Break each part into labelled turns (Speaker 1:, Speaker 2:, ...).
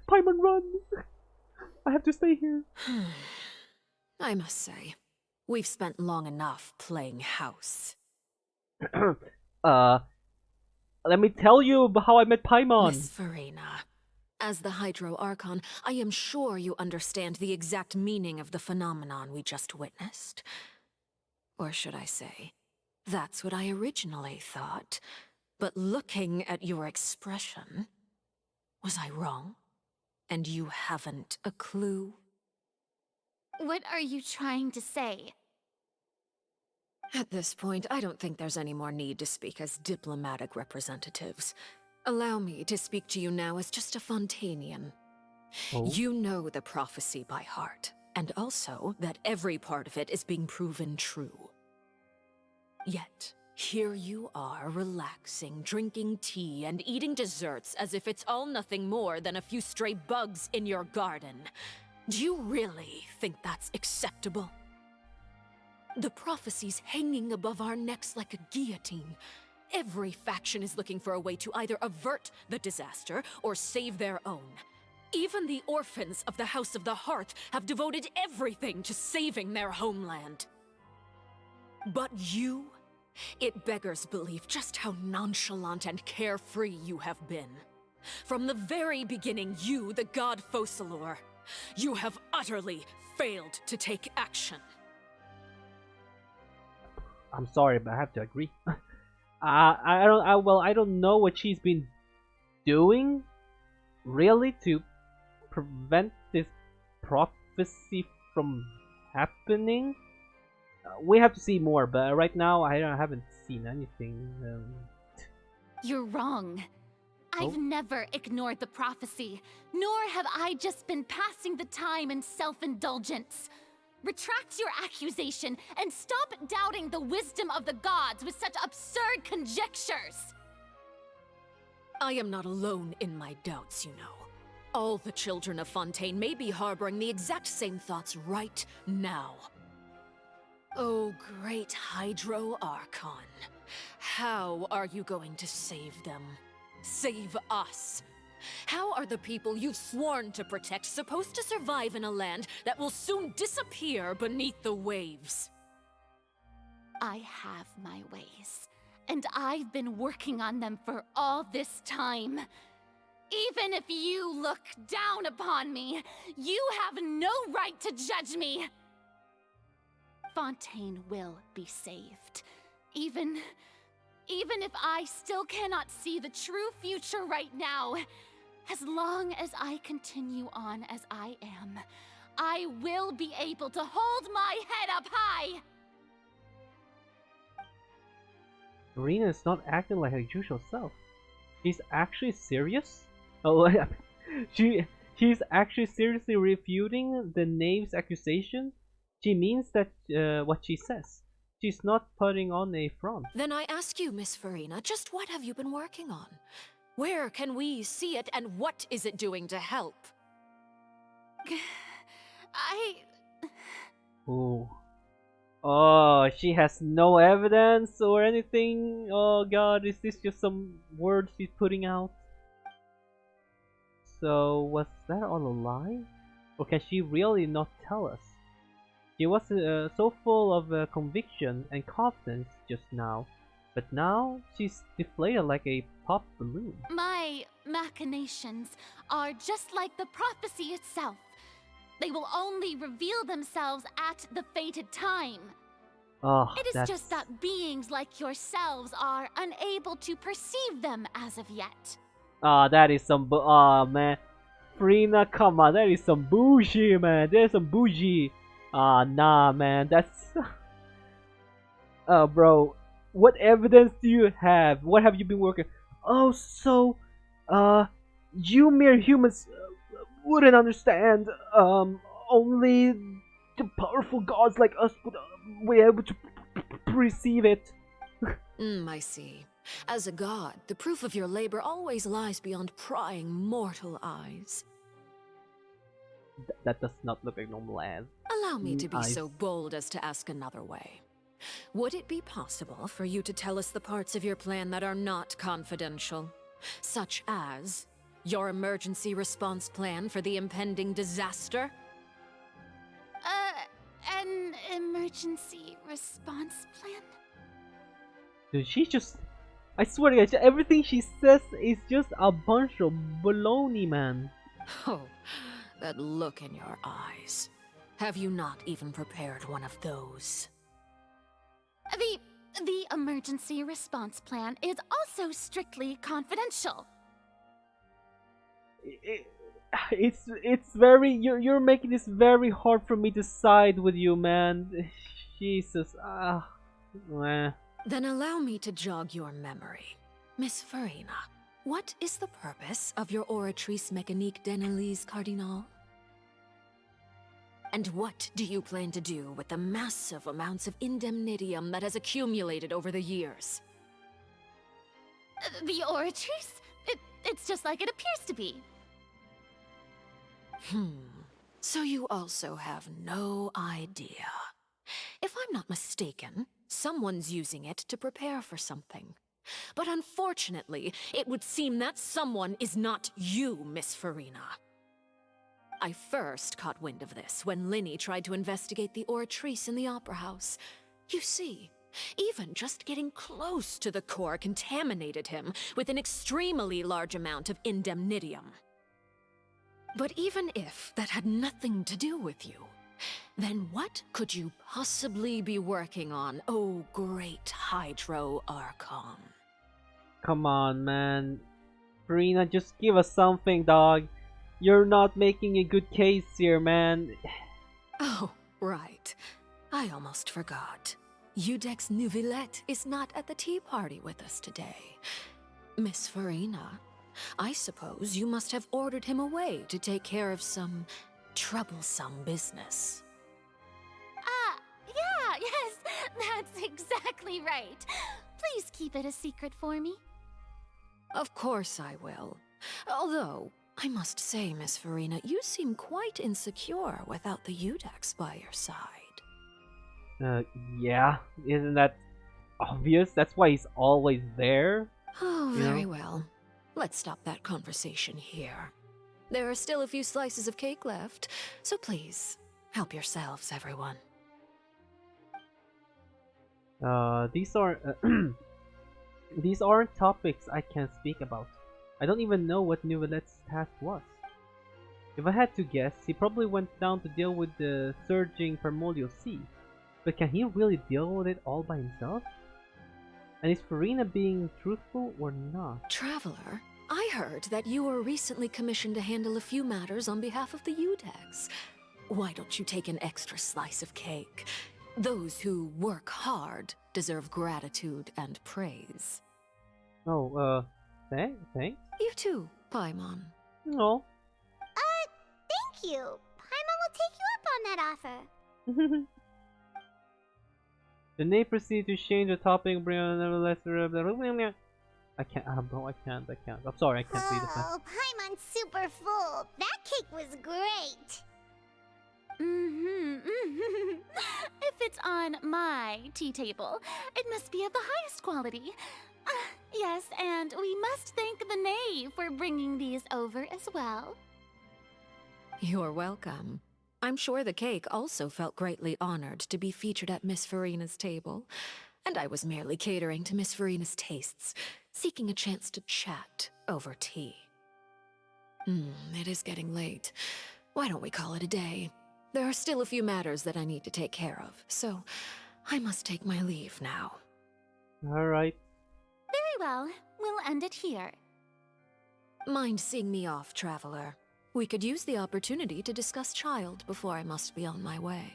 Speaker 1: Paimon, run! I have to stay here.
Speaker 2: I must say, we've spent long enough playing house.
Speaker 1: uh, let me tell you about how I met Paimon.
Speaker 2: Miss Farina, as the Hydro Archon, I am sure you understand the exact meaning of the phenomenon we just witnessed. Or should I say, that's what I originally thought. But looking at your expression, was I wrong? And you haven't a clue?
Speaker 3: What are you trying to say?
Speaker 2: At this point, I don't think there's any more need to speak as diplomatic representatives. Allow me to speak to you now as just a Fontanian.
Speaker 1: Oh.
Speaker 2: You know the prophecy by heart, and also that every part of it is being proven true. Yet, here you are, relaxing, drinking tea, and eating desserts as if it's all nothing more than a few stray bugs in your garden. Do you really think that's acceptable? The prophecy's hanging above our necks like a guillotine. Every faction is looking for a way to either avert the disaster or save their own. Even the orphans of the House of the Hearth have devoted everything to saving their homeland. But you? It beggars belief just how nonchalant and carefree you have been. From the very beginning, you, the god Focalor, you have utterly failed to take action.
Speaker 1: I'm sorry, but I have to agree. I don't know what she's been doing, really, to prevent this prophecy from happening. We have to see more, but right now I haven't seen anything.
Speaker 3: You're wrong. I've never ignored the prophecy, nor have I just been passing the time in self-indulgence. Retract your accusation and stop doubting the wisdom of the gods with such absurd conjectures!
Speaker 2: I am not alone in my doubts, you know. All the children of Fontaine may be harboring the exact same thoughts right now. Oh, great Hydro Archon. How are you going to save them? Save us? How are the people you've sworn to protect supposed to survive in a land that will soon disappear beneath the waves?
Speaker 3: I have my ways, and I've been working on them for all this time. Even if you look down upon me, you have no right to judge me! Fontaine will be saved. Even if I still cannot see the true future right now, as long as I continue on as I am, I will be able to hold my head up high!
Speaker 1: Marina is not acting like her usual self. She's actually serious? Oh, she's actually seriously refuting the knave's accusation? She means that what she says. She's not putting on a front.
Speaker 2: Then I ask you, Miss Farina, just what have you been working on? Where can we see it, and what is it doing to help?
Speaker 1: Oh. Oh, she has no evidence or anything? Oh god, is this just some words she's putting out? So, was that all a lie? Or can she really not tell us? She was so full of conviction and confidence just now, but now she's deflated like a pop balloon.
Speaker 3: My machinations are just like the prophecy itself. They will only reveal themselves at the fated time.
Speaker 1: Oh,
Speaker 3: It is just that beings like yourselves are unable to perceive them as of yet.
Speaker 1: that is some man. Frina, come on, that is some bougie, man. There's some bougie. Nah, man, that's... bro, what evidence do you have? What have you been working? Oh, so, you mere humans wouldn't understand. Only the powerful gods like us would be able to perceive it.
Speaker 2: I see. As a god, the proof of your labor always lies beyond prying mortal eyes.
Speaker 1: That does not look like normal ass.
Speaker 2: Allow me to be
Speaker 1: Eyes.
Speaker 2: so bold as to ask another way. Would it be possible for you to tell us the parts of your plan that are not confidential? Such as Your emergency response plan for the impending disaster?
Speaker 3: An emergency response plan?
Speaker 1: Dude, she just... I swear to God, everything she says is just a bunch of baloney, man.
Speaker 2: Oh, that look in your eyes. Have you not even prepared one of those?
Speaker 3: The emergency response plan is also strictly confidential.
Speaker 1: It's very... You're making this very hard for me to side with you, man. Jesus. Meh.
Speaker 2: Then allow me to jog your memory. Miss Farina, what is the purpose of your Oratrice Mécanique d'Analyse Cardinal? And what do you plan to do with the massive amounts of indemnitium that has accumulated over the years?
Speaker 3: The Oratrice? It's just like it appears to be.
Speaker 2: So you also have no idea. If I'm not mistaken, someone's using it to prepare for something. But unfortunately, it would seem that someone is not you, Miss Farina. I first caught wind of this when Linny tried to investigate the Oratrice in the Opera House. You see, even just getting close to the core contaminated him with an extremely large amount of indemnitium. But even if that had nothing to do with you, then what could you possibly be working on, oh great Hydro Archon?
Speaker 1: Come on, man. Farina, just give us something, dog. You're not making a good case here, man.
Speaker 2: Oh, right. I almost forgot. Udex Neuvillette is not at the tea party with us today. Miss Farina, I suppose you must have ordered him away to take care of some troublesome business.
Speaker 3: Yeah, yes, that's exactly right. Please keep it a secret for me.
Speaker 2: Of course I will. Although, I must say, Miss Farina, you seem quite insecure without the Udex by your side.
Speaker 1: Yeah, isn't that obvious? That's why he's always there.
Speaker 2: Oh, very well. Let's stop that conversation here. There are still a few slices of cake left, so please, help yourselves, everyone.
Speaker 1: These are these aren't topics I can speak about. I don't even know what Neuvillette's task was. If I had to guess, he probably went down to deal with the surging Primordial Sea. But can he really deal with it all by himself? And is Farina being truthful or not?
Speaker 2: Traveler, I heard that you were recently commissioned to handle a few matters on behalf of the Udex. Why don't you take an extra slice of cake? Those who work hard deserve gratitude and praise.
Speaker 1: Oh, thanks?
Speaker 2: You too, Paimon.
Speaker 1: No.
Speaker 4: Thank you. Paimon will take you up on that offer.
Speaker 1: The name proceeds to change the topic, bring on nevertheless. I can't, bro, I can't. I'm sorry, I can't read it.
Speaker 4: Oh, Paimon's super full. That cake was great.
Speaker 3: If it's on my tea table, it must be of the highest quality. Yes, and we must thank the knave for bringing these over as well.
Speaker 2: You're welcome. I'm sure the cake also felt greatly honored to be featured at Miss Farina's table, and I was merely catering to Miss Farina's tastes, seeking a chance to chat over tea. It is getting late. Why don't we call it a day? There are still a few matters that I need to take care of, so I must take my leave now.
Speaker 1: Alright.
Speaker 3: Very well, we'll end it here.
Speaker 2: Mind seeing me off, Traveler? We could use the opportunity to discuss Child before I must be on my way.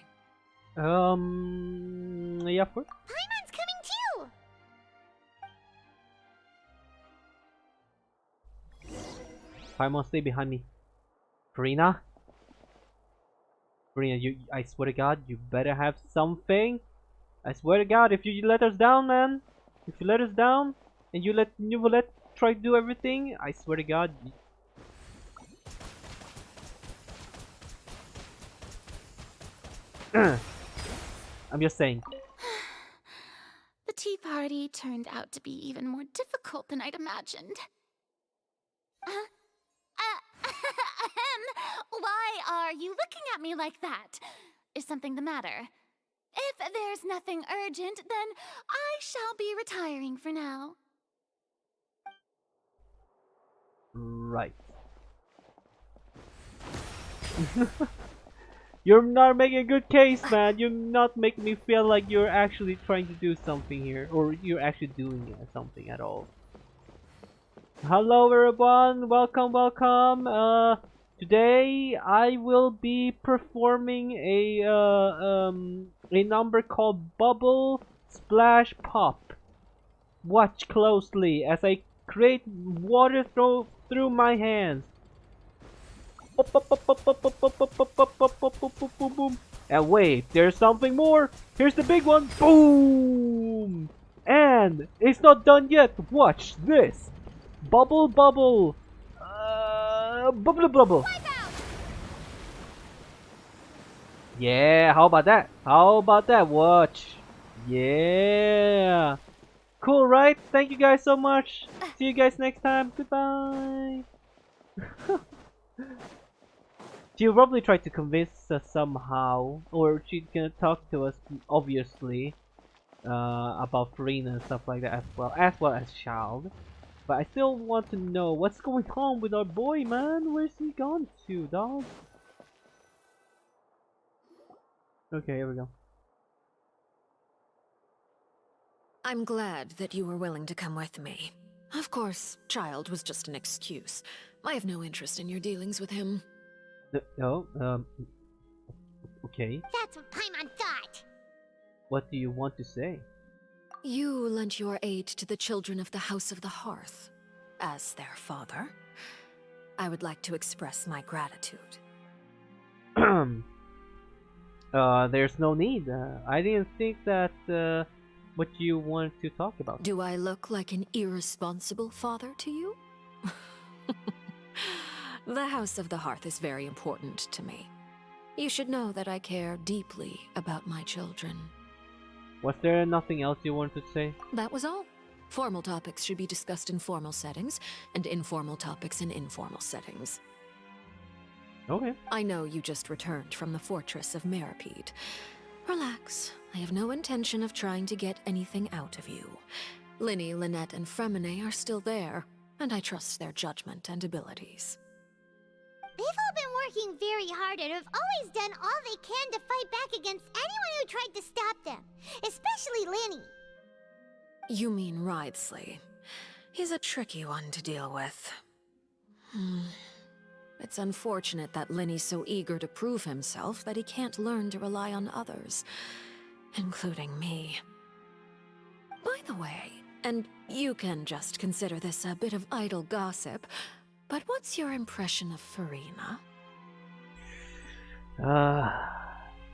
Speaker 1: Yeah, of course.
Speaker 4: Paimon's coming too.
Speaker 1: Paimon, stay behind me. Farina? Farina, I swear to God, you better have something. I swear to God, if you let us down, man. If you let us down, and you let Neuvillette try to do everything, I swear to God. I'm just saying.
Speaker 3: The tea party turned out to be even more difficult than I'd imagined. are you looking at me like that? Is something the matter? If there's nothing urgent, then I shall be retiring for now.
Speaker 1: Right. You're not making a good case, man. You're not making me feel like you're actually trying to do something here, or you're actually doing something at all. Hello everyone, welcome, welcome. Today I will be performing a number called Bubble Splash Pop. Watch closely as I create water through my hands. And wait, there's something more. Here's the big one. Boom! And it's not done yet. Watch this. Bubble, bubble. Bubble, bubble. Yeah, how about that? How about that? Watch. Yeah. Cool, right? Thank you guys so much. See you guys next time. Goodbye. She'll probably try to convince us somehow, or she's gonna talk to us, obviously, about Farina and stuff like that as well as Child. But I still want to know what's going on with our boy, man. Where's he gone to, dog? Okay, here we go.
Speaker 2: I'm glad that you were willing to come with me. Of course, Child was just an excuse. I have no interest in your dealings with him.
Speaker 1: No, okay.
Speaker 4: That's what Paimon thought.
Speaker 1: What do you want to say?
Speaker 2: You lent your aid to the children of the House of the Hearth. As their father, I would like to express my gratitude.
Speaker 1: There's no need. I didn't think that what you wanted to talk about.
Speaker 2: Do I look like an irresponsible father to you? The House of the Hearth is very important to me. You should know that I care deeply about my children.
Speaker 1: Was there nothing else you wanted to say?
Speaker 2: That was all. Formal topics should be discussed in formal settings, and informal topics in informal settings.
Speaker 1: Okay.
Speaker 2: I know you just returned from the fortress of Meripede. Relax. I have no intention of trying to get anything out of you. Linny, Lynette, and Fremine are still there, and I trust their judgment and abilities.
Speaker 4: They've all been working very hard and have always done all they can to fight back against anyone who tried to stop them, especially Linny.
Speaker 2: You mean Wriothesley. He's a tricky one to deal with. It's unfortunate that Linny's so eager to prove himself that he can't learn to rely on others, including me. By the way, and you can just consider this a bit of idle gossip, but what's your impression of Farina?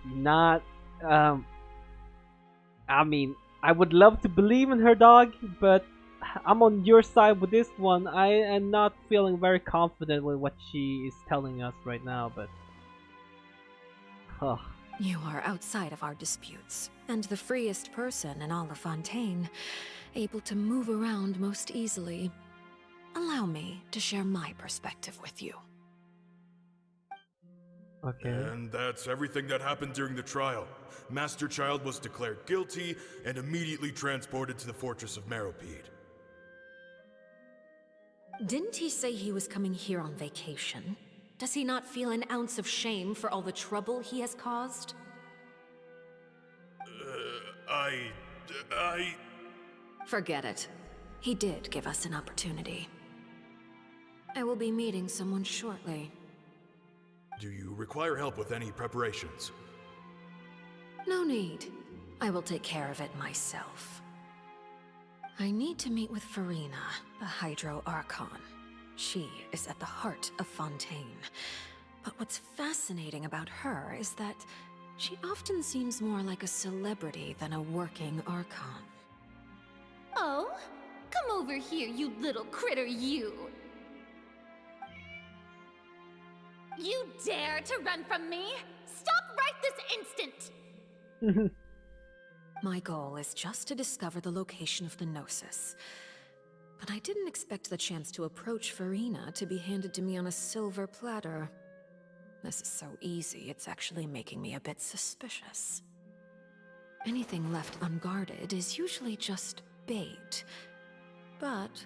Speaker 1: Not, I mean, I would love to believe in her, dog, but I'm on your side with this one. I am not feeling very confident with what she is telling us right now, but...
Speaker 2: You are outside of our disputes, and the freest person in all of Fontaine, able to move around most easily. Allow me to share my perspective with you.
Speaker 1: Okay.
Speaker 5: And that's everything that happened during the trial. Master Child was declared guilty and immediately transported to the Fortress of Meripede.
Speaker 2: Didn't he say he was coming here on vacation? Does he not feel an ounce of shame for all the trouble he has caused? Forget it. He did give us an opportunity. I will be meeting someone shortly.
Speaker 5: Do you require help with any preparations?
Speaker 2: No need. I will take care of it myself. I need to meet with Farina, the Hydro Archon. She is at the heart of Fontaine. But what's fascinating about her is that she often seems more like a celebrity than a working Archon.
Speaker 3: Oh? Come over here, you little critter, you! You dare to run from me? Stop right this instant!
Speaker 2: My goal is just to discover the location of the Gnosis. But I didn't expect the chance to approach Farina to be handed to me on a silver platter. This is so easy, it's actually making me a bit suspicious. Anything left unguarded is usually just bait. But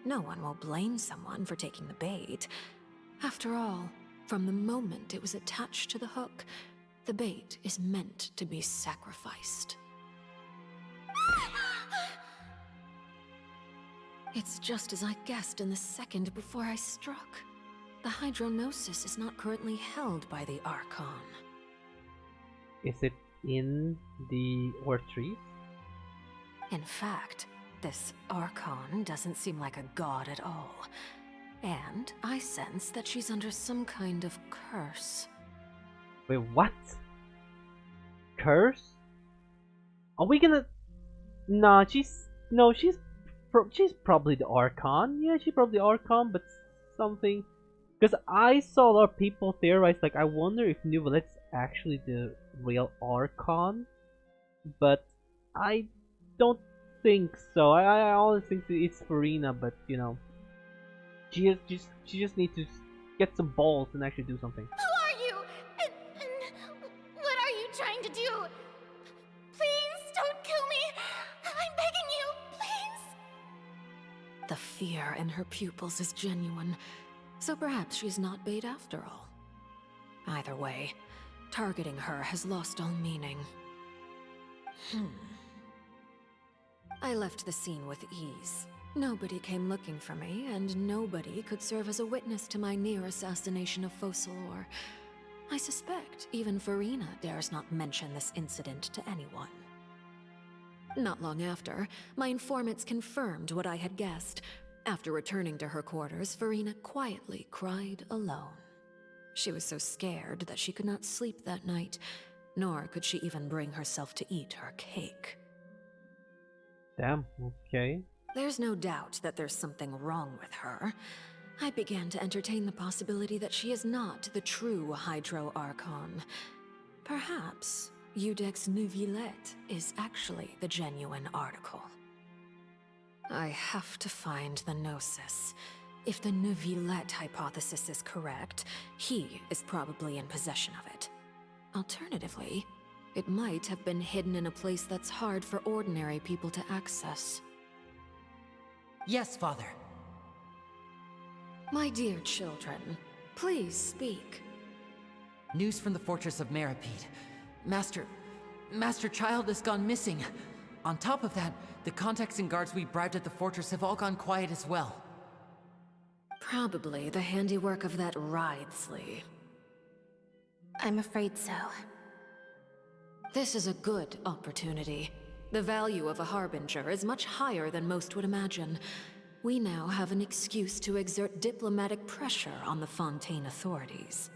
Speaker 2: no one will blame someone for taking the bait. After all, from the moment it was attached to the hook, the bait is meant to be sacrificed. It's just as I guessed in the second before I struck. The hydronosis is not currently held by the ARCHON.
Speaker 1: Is it in the trees?
Speaker 2: In fact, this ARCHON doesn't seem like a god at all. And I sense that she's under some kind of curse.
Speaker 1: Wait, what? Curse? Are we gonna... Nah, she's probably the Archon. Yeah, she's probably the Archon, but something... Because I saw a lot of people theorize, like, I wonder if Nouvelette's actually the real Archon. But I don't think so. I always think that it's Farina, but, you know... She just needs to get some balls and actually do something.
Speaker 3: Who are you? And what are you trying to do? Please don't kill me. I'm begging you, please.
Speaker 2: The fear in her pupils is genuine, so perhaps she's not bait after all. Either way, targeting her has lost all meaning. I left the scene with ease. Nobody came looking for me, and nobody could serve as a witness to my near assassination of Focalor. I suspect even Farina dares not mention this incident to anyone. Not long after, my informants confirmed what I had guessed. After returning to her quarters, Farina quietly cried alone. She was so scared that she could not sleep that night, nor could she even bring herself to eat her cake.
Speaker 1: Damn, okay.
Speaker 2: There's no doubt that there's something wrong with her. I began to entertain the possibility that she is not the true Hydro Archon. Perhaps Iudex Neuvillette is actually the genuine article. I have to find the Gnosis. If the Neuvillette hypothesis is correct, he is probably in possession of it. Alternatively, it might have been hidden in a place that's hard for ordinary people to access.
Speaker 6: Yes, Father.
Speaker 2: My dear children, please speak.
Speaker 6: News from the fortress of Meripede. Master Child has gone missing. On top of that, the contacts and guards we bribed at the fortress have all gone quiet as well.
Speaker 2: Probably the handiwork of that Wriothesley.
Speaker 3: I'm afraid so.
Speaker 2: This is a good opportunity. The value of a Harbinger is much higher than most would imagine. We now have an excuse to exert diplomatic pressure on the Fontaine authorities.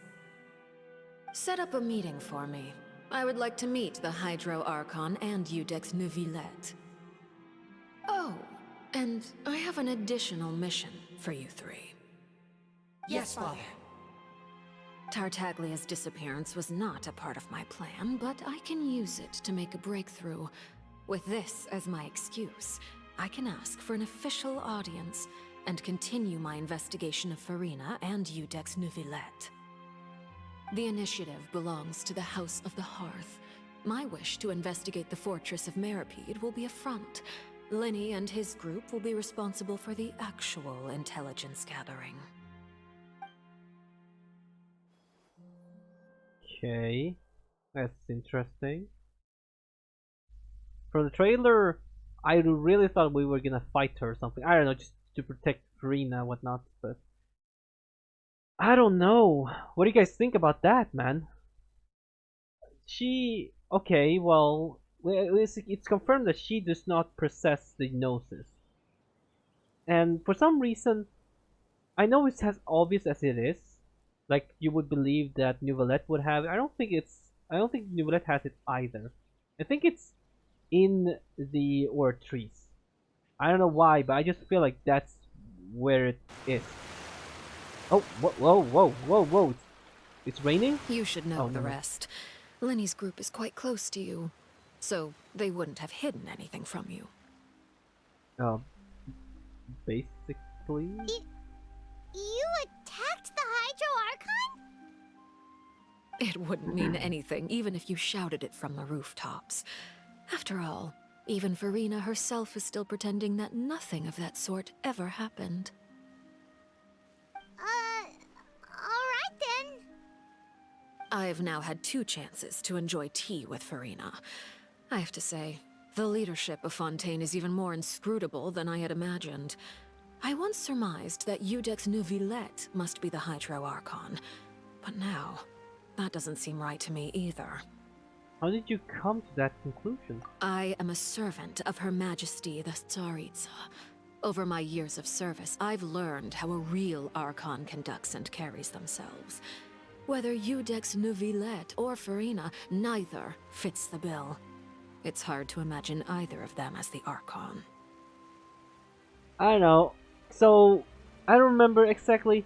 Speaker 2: Set up a meeting for me. I would like to meet the Hydro Archon and Iudex Neuvillette. Oh, and I have an additional mission for you three.
Speaker 6: Yes, Father.
Speaker 2: Tartaglia's disappearance was not a part of my plan, but I can use it to make a breakthrough. With this as my excuse, I can ask for an official audience and continue my investigation of Farina and Iudex Neuvillette. The initiative belongs to the House of the Hearth. My wish to investigate the fortress of Meripede will be a front. Linny and his group will be responsible for the actual intelligence gathering.
Speaker 1: Okay, that's interesting. From the trailer, I really thought we were gonna fight her or something. I don't know, just to protect Farina and whatnot, but... I don't know. What do you guys think about that, man? She... Okay, well... It's confirmed that she does not possess the Gnosis. And for some reason... I know it's as obvious as it is. Like, you would believe that Neuvillette would have it. I don't think Neuvillette has it either. I think it's in the trees. I don't know why, but I just feel like that's where it is. Oh, whoa. It's raining?
Speaker 2: You should know the
Speaker 1: no.
Speaker 2: rest. Linny's group is quite close to you, so they wouldn't have hidden anything from you.
Speaker 1: Basically...
Speaker 4: You attacked the Hydro Archon?
Speaker 2: It wouldn't mean anything even if you shouted it from the rooftops. After all, even Farina herself is still pretending that nothing of that sort ever happened.
Speaker 4: Alright then.
Speaker 2: I've now had 2 chances to enjoy tea with Farina. I have to say, the leadership of Fontaine is even more inscrutable than I had imagined. I once surmised that Iudex Neuvillette must be the Hydro Archon, but now, that doesn't seem right to me either.
Speaker 1: How did you come to that conclusion?
Speaker 2: I am a servant of Her Majesty the Tsaritsa. Over my years of service, I've learned how a real Archon conducts and carries themselves. Whether Iudex Neuvillette or Farina, neither fits the bill. It's hard to imagine either of them as the Archon.
Speaker 1: I don't know. So, I don't remember exactly.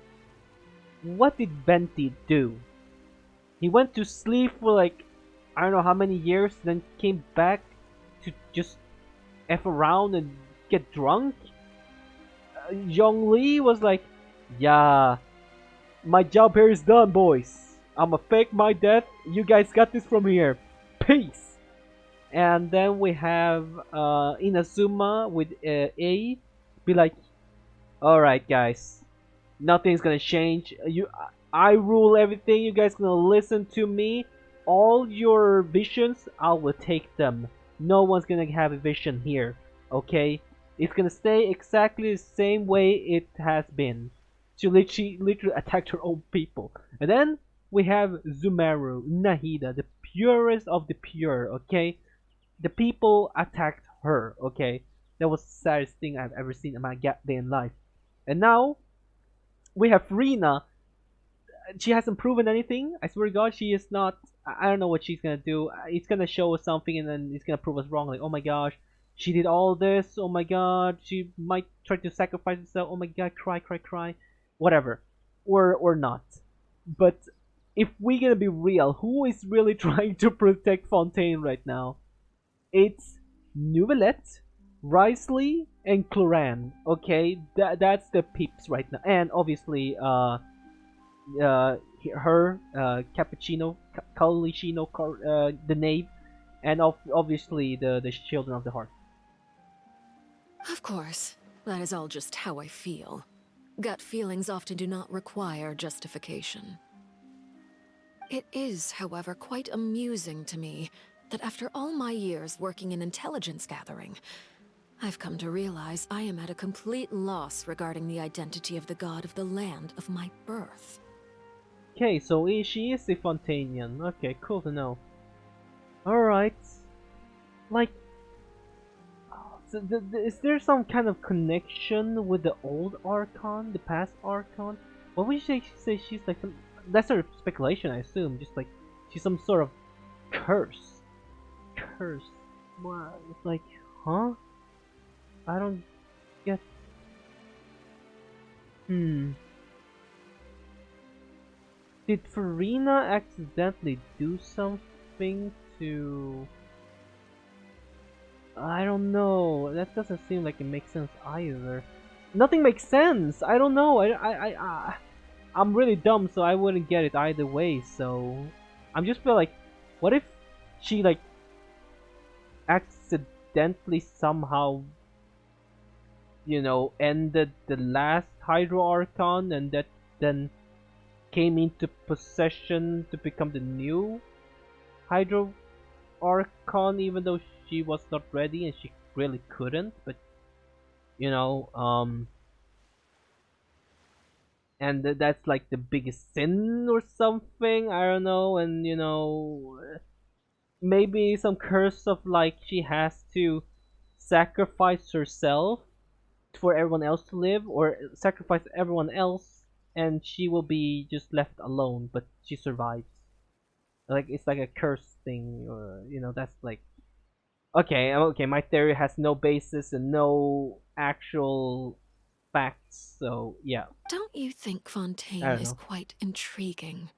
Speaker 1: What did Venti do? He went to sleep for like, I don't know how many years, then came back to just F around and get drunk? Zhongli was like, yeah, my job here is done, boys. I'ma fake my death. You guys got this from here. Peace. And then we have Inazuma with A be like, all right, guys, nothing's gonna change. I rule everything. You guys gonna listen to me. All your visions, I will take them. No one's gonna have a vision here. Okay, it's gonna stay exactly the same way it has been. She literally attacked her own people. And then we have Zumeru Nahida, the purest of the pure. Okay, the people attacked her. Okay, that was the saddest thing I've ever seen in my goddamn life. And now we have Rina. She hasn't proven anything. I swear to God, she is not. I don't know what she's gonna do. It's gonna show us something, and then it's gonna prove us wrong. Like, oh my gosh, she did all this. Oh my God, she might try to sacrifice herself. Oh my God, cry, cry, cry, whatever, or not. But if we're gonna be real, who is really trying to protect Fontaine right now? It's Neuvillette, Risley, and Cloran. Okay, that's the peeps right now, and obviously her, Cappuccino, Calicino, the knave, and obviously the children of the heart.
Speaker 2: Of course, that is all just how I feel. Gut feelings often do not require justification. It is, however, quite amusing to me that after all my years working in intelligence gathering, I've come to realize I am at a complete loss regarding the identity of the god of the land of my birth.
Speaker 1: Okay, so she is a Fontainian. Okay, cool to know. Alright. Like, so is there some kind of connection with the old Archon, the past Archon? What would you say she's like some... That's sort of speculation, I assume. Just like, she's some sort of curse. Curse. What? It's like, huh? I don't get... Did Farina accidentally do something to... I don't know. That doesn't seem like it makes sense either. Nothing makes sense. I don't know. I'm really dumb, so I wouldn't get it either way. So I'm just feel like, what if she like accidentally somehow, you know, ended the last Hydro Archon, and that then came into possession to become the new Hydro Archon, even though she was not ready and she really couldn't, but you know, and that's like the biggest sin or something, I don't know. And you know, maybe some curse of like she has to sacrifice herself for everyone else to live, or sacrifice everyone else and she will be just left alone, but she survives. Like, it's like a curse thing, or you know, that's like, okay, my theory has no basis and no actual facts, so yeah.
Speaker 2: Don't you think
Speaker 1: I
Speaker 2: Fontaine
Speaker 1: don't
Speaker 2: is
Speaker 1: know.
Speaker 2: quite intriguing?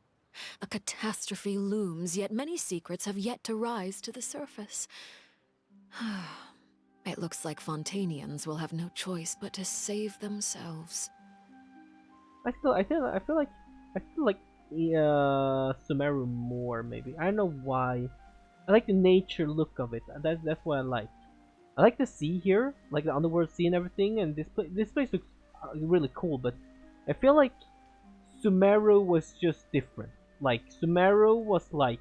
Speaker 2: A catastrophe looms, yet many secrets have yet to rise to the surface. It looks like Fontainians will have no choice but to save themselves.
Speaker 1: I feel like Sumeru more, maybe. I don't know why. I like the nature look of it. That's what I like. I like the sea here, like the underworld sea and everything, and this place looks really cool. But I feel like Sumeru was just different. Like Sumeru was like,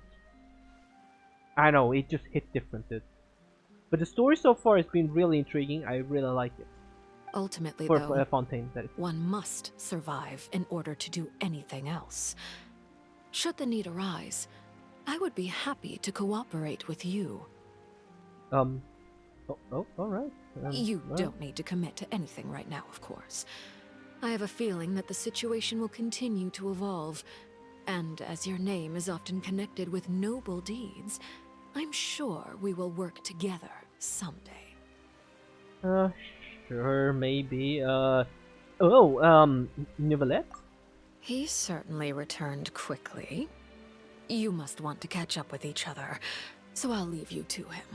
Speaker 1: I don't know, it just hit different. But the story so far has been really intriguing. I really like it.
Speaker 2: Ultimately,
Speaker 1: For
Speaker 2: though,
Speaker 1: Fontaine, that is.
Speaker 2: one must survive in order to do anything else. Should the need arise, I would be happy to cooperate with you.
Speaker 1: All right.
Speaker 2: You
Speaker 1: well,
Speaker 2: don't need to commit to anything right now, of course. I have a feeling that the situation will continue to evolve, and as your name is often connected with noble deeds, I'm sure we will work together someday.
Speaker 1: Sure, maybe. Nivelette?
Speaker 2: He certainly returned quickly. You must want to catch up with each other, so I'll leave you to him.